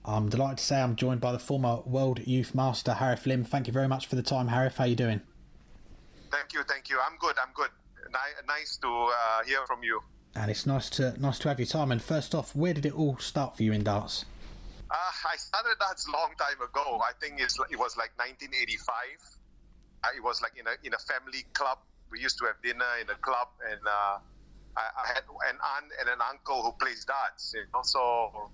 I'm delighted to say I'm joined by the former World Youth Master, Harith Lim. Thank you very much for the time, Harith. How are you doing? Thank you. I'm good. Nice to hear from you. And it's nice to have your time. And first off, where did it all start for you in darts? I started darts a long time ago. I think it was like 1985. It was like in a family club. We used to have dinner in a club, and I had an aunt and an uncle who plays darts. So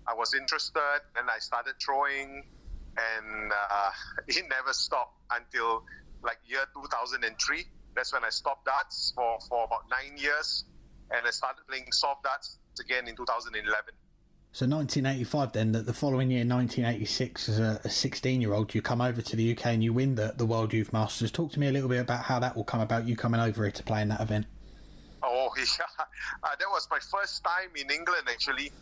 I was interested, and I started throwing, and it never stopped until like year 2003. That's when I stopped darts for about 9 years, and I started playing soft darts again in 2011. So 1985 then, the following year, 1986, as a 16-year-old, you come over to the UK and you win the World Youth Masters. Talk to me a little bit about how that will come about, you coming over here to play in that event. Oh, yeah. That was my first time in England, actually.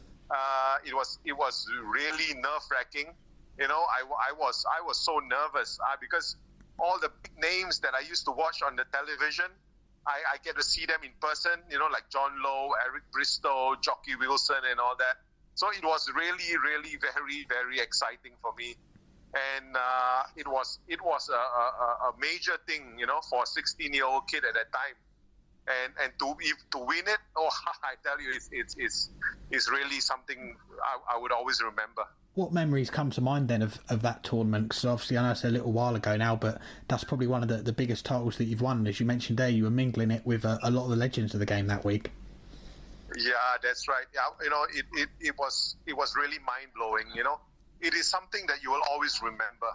It was really nerve-wracking. I was so nervous because all the big names that I used to watch on the television, I get to see them in person, like John Lowe, Eric Bristow, Jockey Wilson and all that. So it was really, really very, very exciting for me. And it was a major thing, for a 16-year-old kid at that time. And to win it, I tell you, it's really something I would always remember. What memories come to mind then of that tournament? Because obviously I know it's a little while ago now, but that's probably one of the biggest titles that you've won. As you mentioned there, you were mingling it with a lot of the legends of the game that week. Yeah, that's right. Yeah, it was really mind blowing. It is something that you will always remember.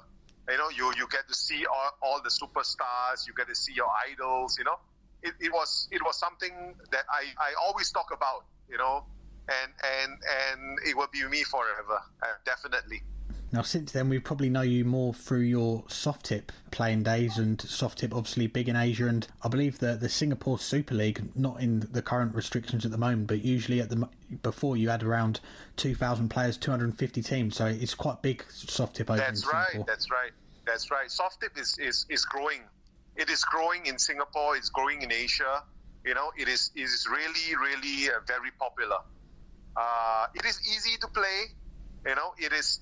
You get to see all the superstars. You get to see your idols. It was something that I always talk about. And it will be me forever, definitely. Now, since then, we probably know you more through your soft tip playing days, and soft tip obviously big in Asia, and I believe the Singapore Super League, not in the current restrictions at the moment, but usually before you had around 2,000 players, 250 teams, so it's quite big soft tip over in Singapore. That's right. Soft tip is growing. It is growing in Singapore. It's growing in Asia. It is really, really very popular. It is easy to play. It is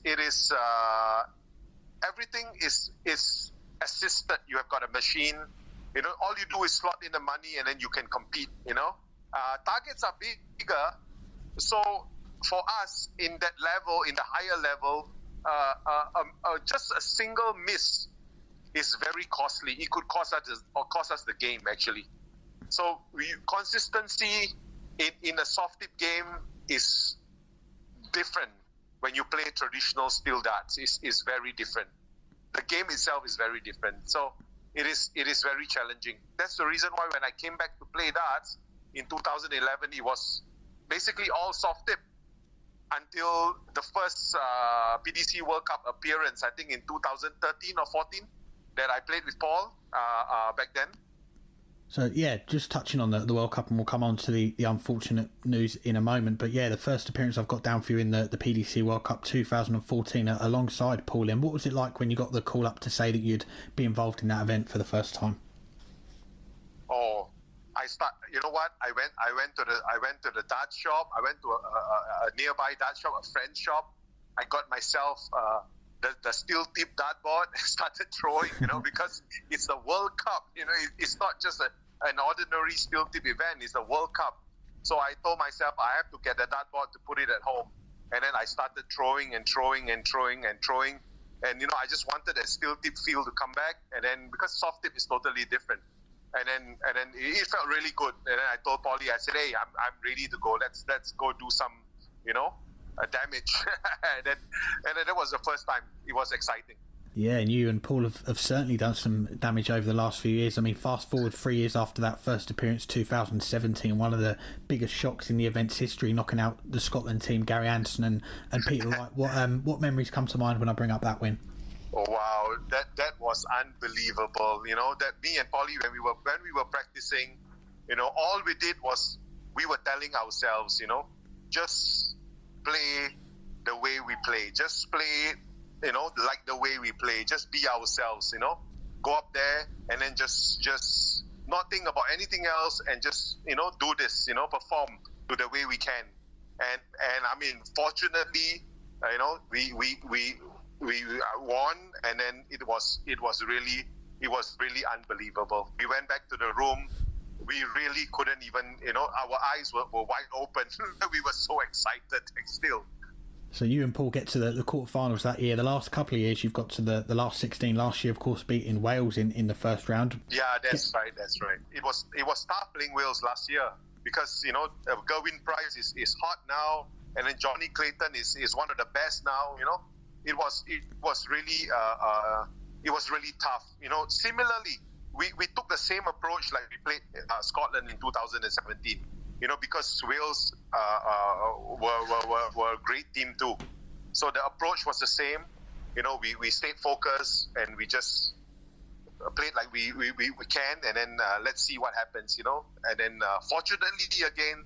everything is assisted. You have got a machine. All you do is slot in the money and then you can compete. Targets are bigger. So for us in that level, in the higher level, just a single miss is very costly. It could cost us the game, actually. So consistency in a soft tip game is different. When you play traditional steel darts, is very different. The game itself is very different. So it is very challenging. That's the reason why when I came back to play darts in 2011, it was basically all soft tip until the first PDC World Cup appearance, I think in 2013 or 14, that I played with Paul back then. So, yeah, just touching on the World Cup, and we'll come on to the unfortunate news in a moment. But, yeah, the first appearance I've got down for you in the PDC World Cup 2014 alongside Paul Lim. What was it like when you got the call up to say that you'd be involved in that event for the first time? Oh, you know what? I went to the dart shop. I went to a nearby dart shop, a friend's shop. I got myself the steel tip dartboard and started throwing, because it's the World Cup. It's not just an ordinary steel tip event. It's the World Cup. So I told myself I have to get the dartboard to put it at home. And then I started throwing and throwing and throwing and throwing. And, I just wanted a steel tip feel to come back. And then because soft tip is totally different. And then it felt really good. And then I told Paulie, I said, hey, I'm ready to go. Let's go do some, damage. and then that was the first time. It was exciting. Yeah, and you and Paul have certainly done some damage over the last few years. I mean, fast forward 3 years after that first appearance, 2017, one of the biggest shocks in the event's history, knocking out the Scotland team, Gary Anderson and Peter Wright. What memories come to mind when I bring up that win? Oh wow, that was unbelievable. That me and Paulie, when we were practicing, all we did was we were telling ourselves, just play the way we play. Just play, like the way we play. Just be ourselves, Go up there and then just not think about anything else and just, do this, perform to the way we can. And I mean, fortunately, We won, and then it was really unbelievable. We went back to the room. We really couldn't even, our eyes were wide open. We were so excited still. So you and Paul get to the quarterfinals that year. The last couple of years, you've got to the last 16. Last year, of course, beating Wales in the first round. Yeah, that's right. It was tough playing Wales last year because Gerwyn Price is hot now, and then Johnny Clayton is one of the best now. It was really tough. Similarly, we took the same approach like we played Scotland in 2017. Because Wales were a great team too. So the approach was the same. We stayed focused and we just played like we can, and then let's see what happens. And then fortunately again,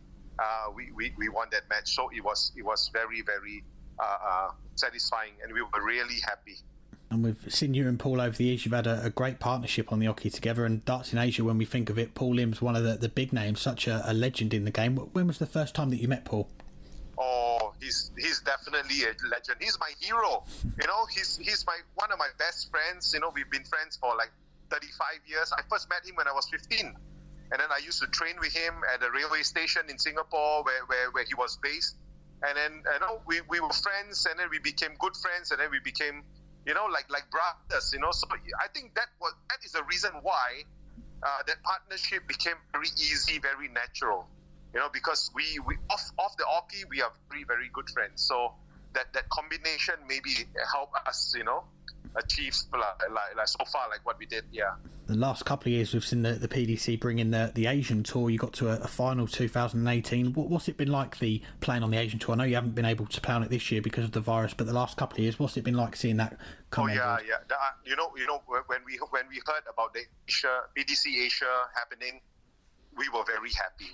we won that match. So it was very, very satisfying, and we were really happy. And we've seen you and Paul over the years. You've had a great partnership on the hockey together. And darts in Asia, when we think of it, Paul Lim's one of the big names, such a legend in the game. When was the first time that you met Paul? Oh, he's definitely a legend. He's my hero. He's one of my best friends. We've been friends for like 35 years. I first met him when I was 15. And then I used to train with him at a railway station in Singapore where he was based. And then we were friends, and then we became good friends, and then we became like brothers, So I think that is the reason why that partnership became very easy, very natural, because we off the hockey, we are very, very good friends. So that combination maybe helped us, achieve like so far like what we did. Yeah. The last couple of years we've seen the PDC bring in the Asian tour. You got to a final 2018. What's it been like playing on the Asian tour? I know you haven't been able to play on it this year because of the virus, but the last couple of years, what's it been like seeing that come on board? When we heard about the PDC Asia happening, we were very happy.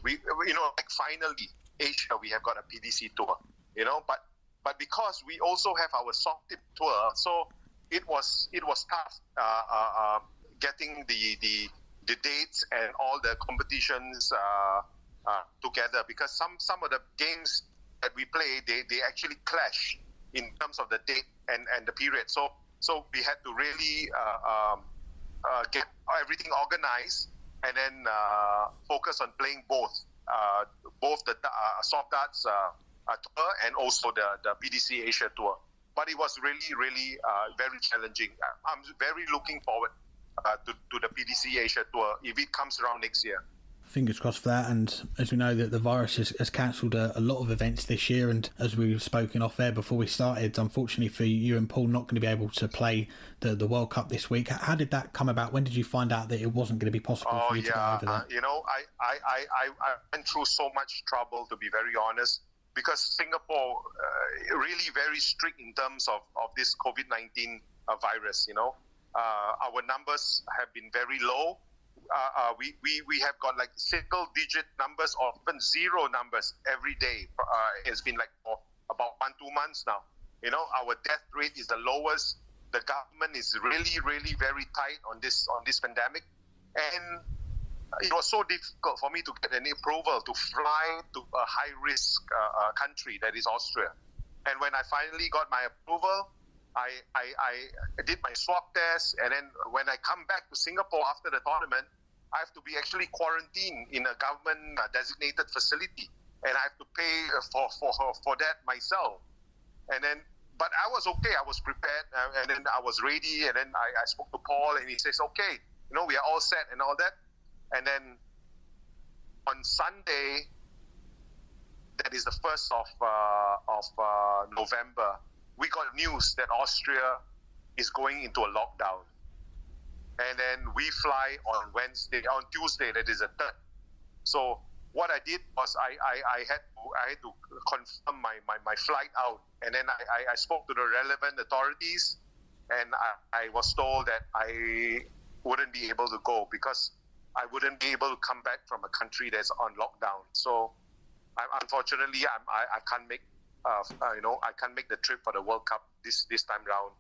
Finally Asia, we have got a PDC tour, but because we also have our soft tip tour, so it was tough getting the dates and all the competitions together, because some of the games that we play, they actually clash in terms of the date and the period. So we had to really get everything organized and then focus on playing both the soft darts tour and also the PDC Asia tour. But it was really, really very challenging. I'm very looking forward to the PDC Asia tour if it comes around next year. Fingers crossed for that. And as we know, that the virus has cancelled a lot of events this year, and as we've spoken off air before we started, unfortunately for you and Paul, not going to be able to play the World Cup this week. How did that come about? When did you find out that it wasn't going to be possible for you to go over there? I went through so much trouble, to be very honest, because Singapore really very strict in terms of this COVID-19 virus. Our numbers have been very low. We have got like single-digit numbers or even zero numbers every day. It's been like for about 1-2 months now. Our death rate is the lowest. The government is really, really very tight on this pandemic, and it was so difficult for me to get any approval to fly to a high-risk country that is Austria. And when I finally got my approval, I did my swab test, and then when I come back to Singapore after the tournament, I have to be actually quarantined in a government designated facility, and I have to pay for that myself. And then, but I was okay. I was prepared, and then I was ready. And then I spoke to Paul, and he says, "Okay, we are all set and all that." And then on Sunday, that is the 1st of November, we got news that Austria is going into a lockdown. And then we fly on Tuesday, that is the 3rd. So what I did was I had to confirm my flight out. And then I spoke to the relevant authorities, and I was told that I wouldn't be able to go because I wouldn't be able to come back from a country that's on lockdown. So unfortunately, I can't make I can't make the trip for the World Cup this time round.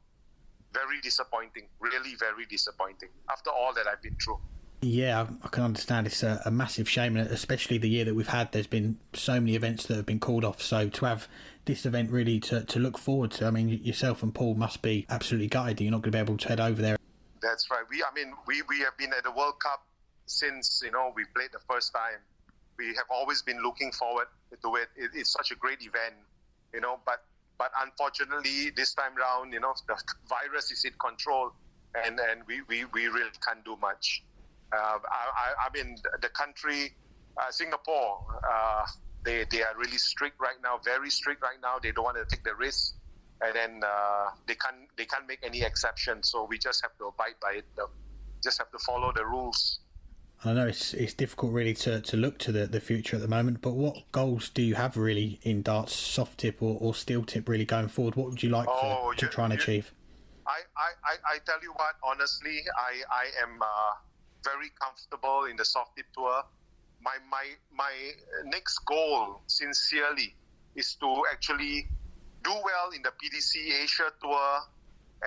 Very disappointing, really very disappointing after all that I've been through. Yeah, I can understand. It's a massive shame, and especially the year that we've had. There's been so many events that have been called off. So to have this event really to look forward to, I mean, yourself and Paul must be absolutely gutted that you're not going to be able to head over there. That's right. We have been at the World Cup since, we played the first time. We have always been looking forward to it. It's such a great event, but unfortunately this time round, the virus is in control, and we really can't do much. I mean, the country, Singapore, they are really strict right now, very strict right now. They don't want to take the risk, and then they can't make any exceptions. So we just have to abide by it. Just have to follow the rules. I know it's difficult really to look to the future at the moment, but what goals do you have really in darts, soft tip or steel tip really going forward? What would you like to try and achieve? I tell you what, honestly, I am very comfortable in the soft tip tour. My next goal, sincerely, is to actually do well in the PDC Asia Tour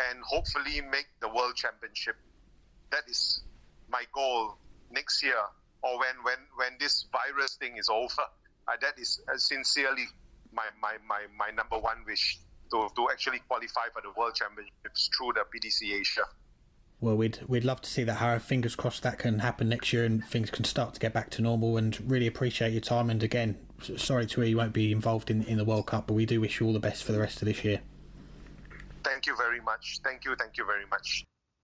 and hopefully make the World Championship. That is my goal next year, or when this virus thing is over. That is sincerely my number one wish, to actually qualify for the World Championships through the PDC Asia. Well, we'd love to see that, Harith. Fingers crossed that can happen next year and things can start to get back to normal, and really appreciate your time. And again, sorry to hear you won't be involved in the World Cup, but we do wish you all the best for the rest of this year. Thank you very much. Thank you very much.